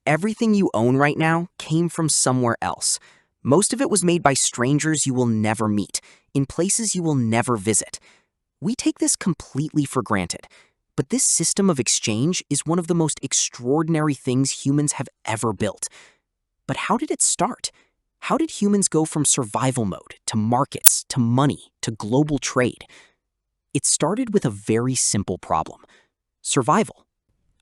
Everything you own right now came from somewhere else. Most of it was made by strangers you will never meet, in places you will never visit. We take this completely for granted, but this system of exchange is one of the most extraordinary things humans have ever built. But how did it start? How did humans go from survival mode to markets, to money, to global trade? It started with a very simple problem: survival.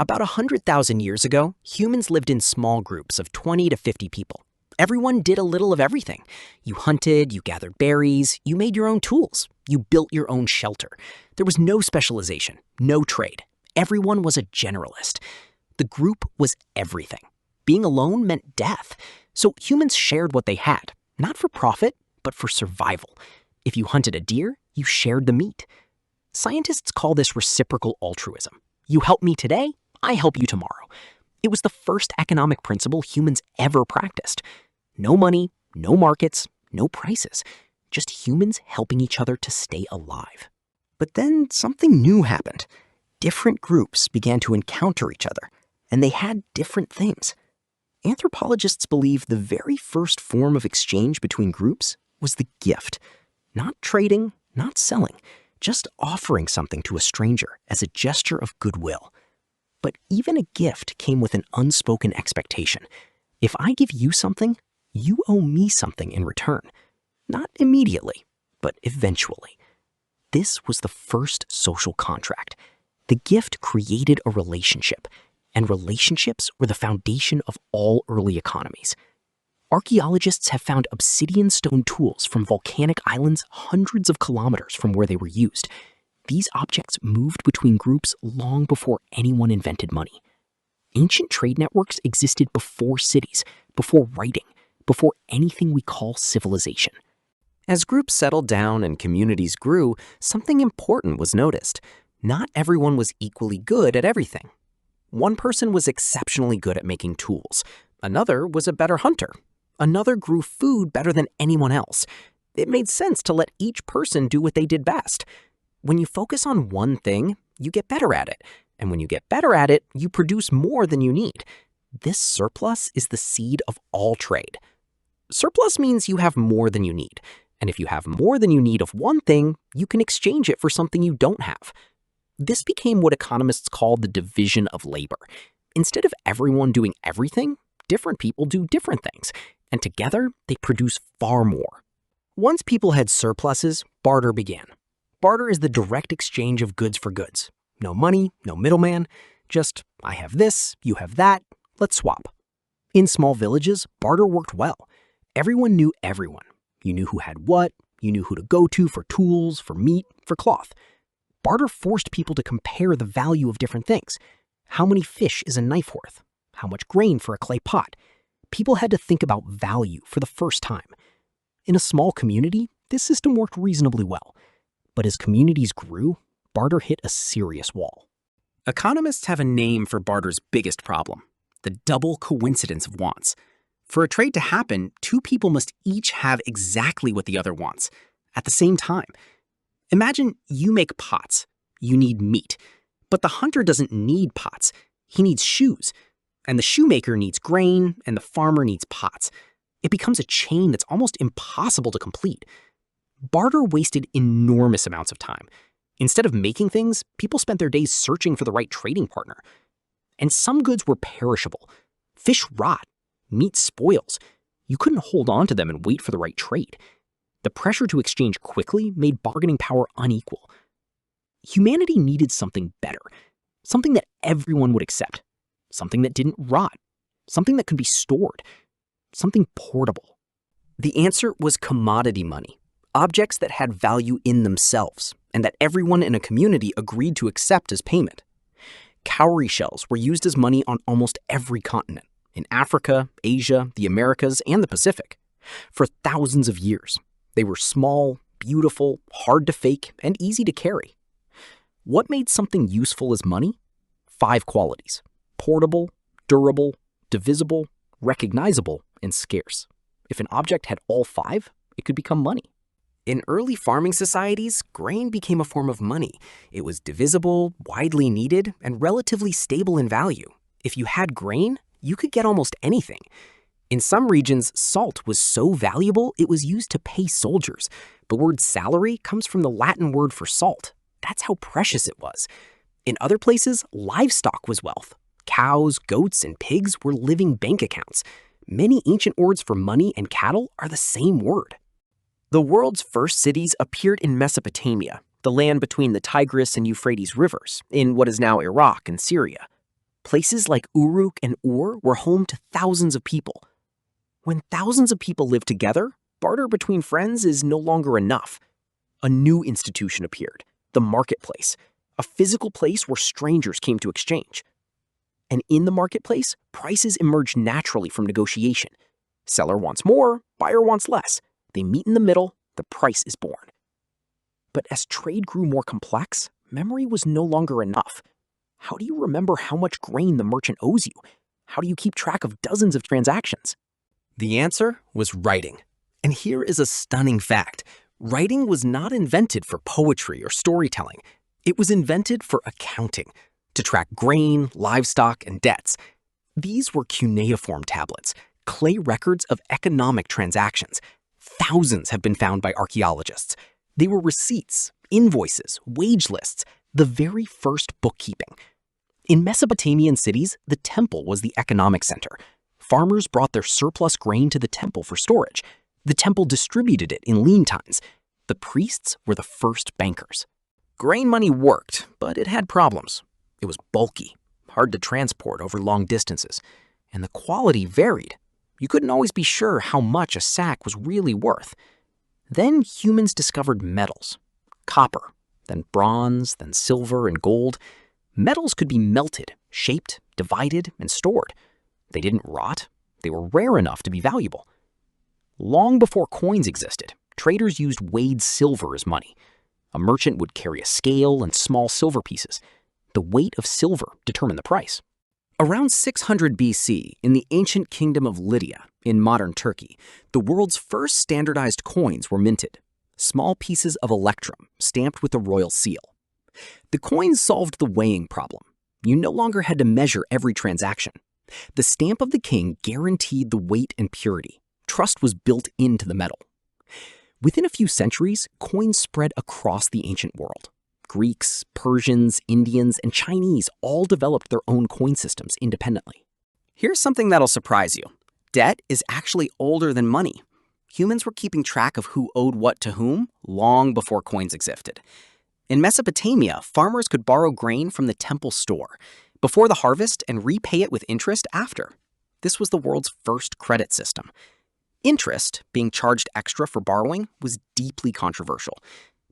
About 100,000 years ago, humans lived in small groups of 20 to 50 people. Everyone did a little of everything. You hunted, you gathered berries, you made your own tools, you built your own shelter. There was no specialization, no trade. Everyone was a generalist. The group was everything. Being alone meant death. So humans shared what they had, not for profit, but for survival. If you hunted a deer, you shared the meat. Scientists call this reciprocal altruism. You help me today, I help you tomorrow. It was the first economic principle humans ever practiced. No money, no markets, no prices. Just humans helping each other to stay alive. But then something new happened. Different groups began to encounter each other, and they had different things. Anthropologists believe the very first form of exchange between groups was the gift. Not trading, not selling, just offering something to a stranger as a gesture of goodwill. But even a gift came with an unspoken expectation. If I give you something, you owe me something in return. Not immediately, but eventually. This was the first social contract. The gift created a relationship, and relationships were the foundation of all early economies. Archaeologists have found obsidian stone tools from volcanic islands hundreds of kilometers from where they were used. These objects moved between groups long before anyone invented money. Ancient trade networks existed before cities, before writing, before anything we call civilization. As groups settled down and communities grew, something important was noticed. Not everyone was equally good at everything. One person was exceptionally good at making tools. Another was a better hunter. Another grew food better than anyone else. It made sense to let each person do what they did best. When you focus on one thing, you get better at it. And when you get better at it, you produce more than you need. This surplus is the seed of all trade. Surplus means you have more than you need. And if you have more than you need of one thing, you can exchange it for something you don't have. This became what economists call the division of labor. Instead of everyone doing everything, different people do different things. And together, they produce far more. Once people had surpluses, barter began. Barter is the direct exchange of goods for goods. No money, no middleman, just I have this, you have that, let's swap. In small villages, barter worked well. Everyone knew everyone. You knew who had what, you knew who to go to for tools, for meat, for cloth. Barter forced people to compare the value of different things. How many fish is a knife worth? How much grain for a clay pot? People had to think about value for the first time. In a small community, this system worked reasonably well. But as communities grew, barter hit a serious wall. Economists have a name for barter's biggest problem: the double coincidence of wants. For a trade to happen, two people must each have exactly what the other wants, at the same time. Imagine you make pots. You need meat. But the hunter doesn't need pots. He needs shoes. And the shoemaker needs grain, and the farmer needs pots. It becomes a chain that's almost impossible to complete. Barter wasted enormous amounts of time. Instead of making things, people spent their days searching for the right trading partner. And some goods were perishable. Fish rot. Meat spoils. You couldn't hold on to them and wait for the right trade. The pressure to exchange quickly made bargaining power unequal. Humanity needed something better. Something that everyone would accept. Something that didn't rot. Something that could be stored. Something portable. The answer was commodity money. Objects that had value in themselves, and that everyone in a community agreed to accept as payment. Cowrie shells were used as money on almost every continent, in Africa, Asia, the Americas, and the Pacific. For thousands of years, they were small, beautiful, hard to fake, and easy to carry. What made something useful as money? 5 qualities: portable, durable, divisible, recognizable, and scarce. If an object had all 5, it could become money. In early farming societies, grain became a form of money. It was divisible, widely needed, and relatively stable in value. If you had grain, You could get almost anything. In some regions, salt was so valuable it was used to pay soldiers. The word salary comes from the Latin word for salt. That's how precious it was. In other places, livestock was wealth. Cows, goats, and pigs were living bank accounts. Many ancient words for money and cattle are the same word. The world's first cities appeared in Mesopotamia, the land between the Tigris and Euphrates rivers, in what is now Iraq and Syria. Places like Uruk and Ur were home to thousands of people. When thousands of people live together, barter between friends is no longer enough. A new institution appeared, the marketplace, a physical place where strangers came to exchange. And in the marketplace, prices emerge naturally from negotiation. Seller wants more, buyer wants less. They meet in the middle, the price is born. But as trade grew more complex, memory was no longer enough. How do you remember how much grain the merchant owes you? How do you keep track of dozens of transactions? The answer was writing. And here is a stunning fact. Writing was not invented for poetry or storytelling. It was invented for accounting, to track grain, livestock, and debts. These were cuneiform tablets, clay records of economic transactions. Thousands have been found by archaeologists. They were receipts, invoices, wage lists, the very first bookkeeping. In Mesopotamian cities, the temple was the economic center. Farmers brought their surplus grain to the temple for storage. The temple distributed it in lean times. The priests were the first bankers. Grain money worked, but it had problems. It was bulky, hard to transport over long distances, and the quality varied. You couldn't always be sure how much a sack was really worth. Then humans discovered metals, copper, then bronze, then silver and gold. Metals could be melted, shaped, divided, and stored. They didn't rot. They were rare enough to be valuable. Long before coins existed, traders used weighed silver as money. A merchant would carry a scale and small silver pieces. The weight of silver determined the price. Around 600 BC, in the ancient kingdom of Lydia, in modern Turkey, the world's first standardized coins were minted. Small pieces of electrum stamped with the royal seal. The coins solved the weighing problem. You no longer had to measure every transaction. The stamp of the king guaranteed the weight and purity. Trust was built into the metal. Within a few centuries, coins spread across the ancient world. Greeks, Persians, Indians, and Chinese all developed their own coin systems independently. Here's something that'll surprise you. Debt is actually older than money. Humans were keeping track of who owed what to whom long before coins existed. In Mesopotamia, farmers could borrow grain from the temple store before the harvest and repay it with interest after. This was the world's first credit system. Interest, being charged extra for borrowing, was deeply controversial.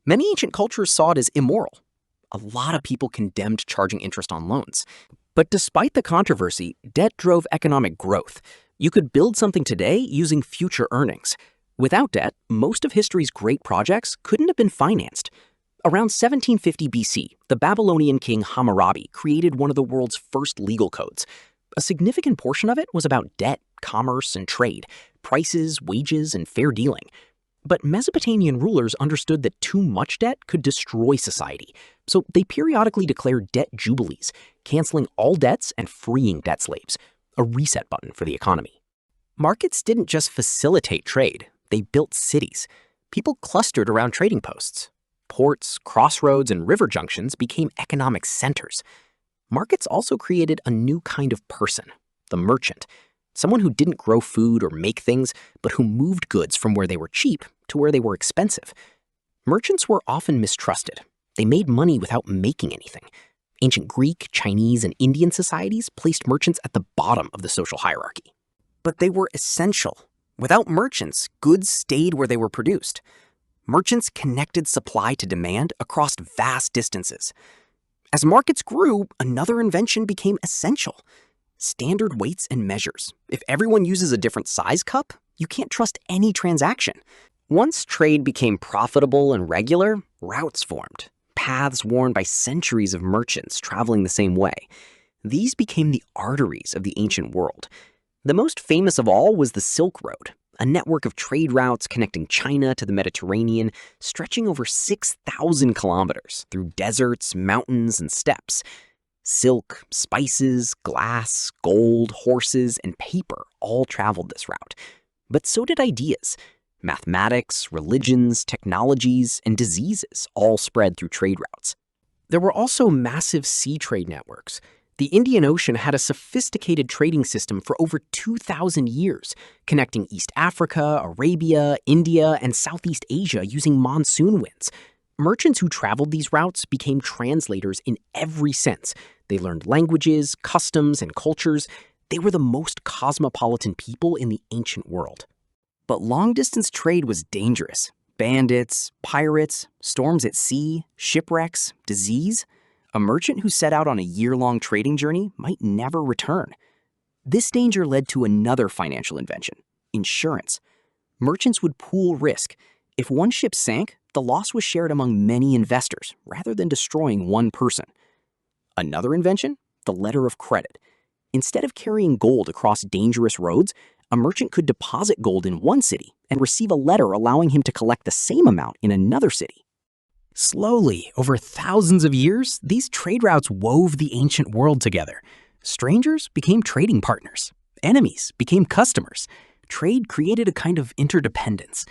Many ancient cultures saw it as immoral. A lot of people condemned charging interest on loans. But despite the controversy, debt drove economic growth. You could build something today using future earnings. Without debt, most of history's great projects couldn't have been financed. Around 1750 BC, the Babylonian king Hammurabi created one of the world's first legal codes. A significant portion of it was about debt, commerce, and trade, prices, wages, and fair dealing. But Mesopotamian rulers understood that too much debt could destroy society, so they periodically declared debt jubilees, canceling all debts and freeing debt slaves, a reset button for the economy. Markets didn't just facilitate trade, they built cities. People clustered around trading posts. Ports, crossroads, and river junctions became economic centers. Markets also created a new kind of person, the merchant, someone who didn't grow food or make things, but who moved goods from where they were cheap to where they were expensive. Merchants were often mistrusted. They made money without making anything. Ancient Greek, Chinese, and Indian societies placed merchants at the bottom of the social hierarchy. But they were essential. Without merchants, goods stayed where they were produced. Merchants connected supply to demand across vast distances. As markets grew, another invention became essential: standard weights and measures. If everyone uses a different size cup, you can't trust any transaction. Once trade became profitable and regular, routes formed, paths worn by centuries of merchants traveling the same way. These became the arteries of the ancient world. The most famous of all was the Silk Road, a network of trade routes connecting China to the Mediterranean, stretching over 6,000 kilometers through deserts, mountains, and steppes. Silk, spices, glass, gold, horses, and paper all traveled this route. But so did ideas. Mathematics, religions, technologies, and diseases all spread through trade routes. There were also massive sea trade networks. The Indian Ocean had a sophisticated trading system for over 2,000 years, connecting East Africa, Arabia, India, and Southeast Asia using monsoon winds. Merchants who traveled these routes became translators in every sense. They learned languages, customs, and cultures. They were the most cosmopolitan people in the ancient world. But long-distance trade was dangerous. Bandits, pirates, storms at sea, shipwrecks, disease. A merchant who set out on a year-long trading journey might never return. This danger led to another financial invention: insurance. Merchants would pool risk. If one ship sank, the loss was shared among many investors rather than destroying one person. Another invention? The letter of credit. Instead of carrying gold across dangerous roads, a merchant could deposit gold in one city and receive a letter allowing him to collect the same amount in another city. Slowly, over thousands of years, these trade routes wove the ancient world together. Strangers became trading partners. Enemies became customers. Trade created a kind of interdependence.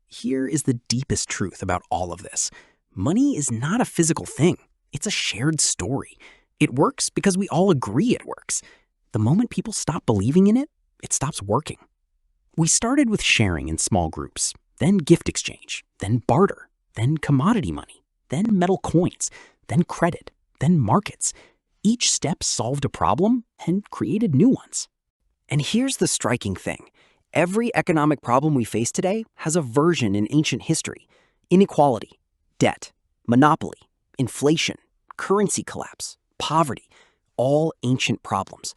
Here is the deepest truth about all of this. Money is not a physical thing. It's a shared story. It works because we all agree it works. The moment people stop believing in it, it stops working. We started with sharing in small groups, then gift exchange, then barter, then commodity money, then metal coins, then credit, then markets. Each step solved a problem and created new ones. And here's the striking thing. Every economic problem we face today has a version in ancient history. Inequality, debt, monopoly, inflation, currency collapse, poverty, all ancient problems.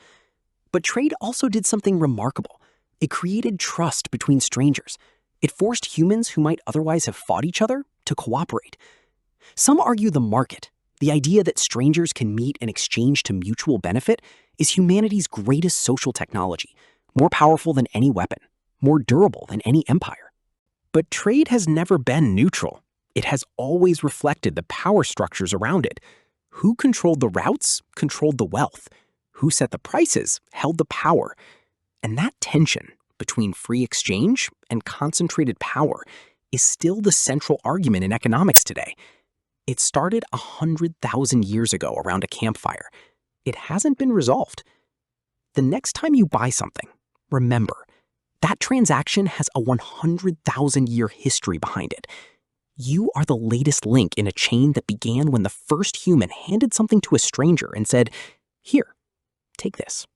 But trade also did something remarkable. It created trust between strangers. It forced humans who might otherwise have fought each other to cooperate. Some argue the market, the idea that strangers can meet and exchange to mutual benefit, is humanity's greatest social technology, more powerful than any weapon, more durable than any empire. But trade has never been neutral. It has always reflected the power structures around it. Who controlled the routes controlled the wealth. Who set the prices held the power. And that tension between free exchange and concentrated power is still the central argument in economics today. It started 100,000 years ago around a campfire. It hasn't been resolved. The next time you buy something, remember, that transaction has a 100,000-year history behind it. You are the latest link in a chain that began when the first human handed something to a stranger and said, "Here, take this."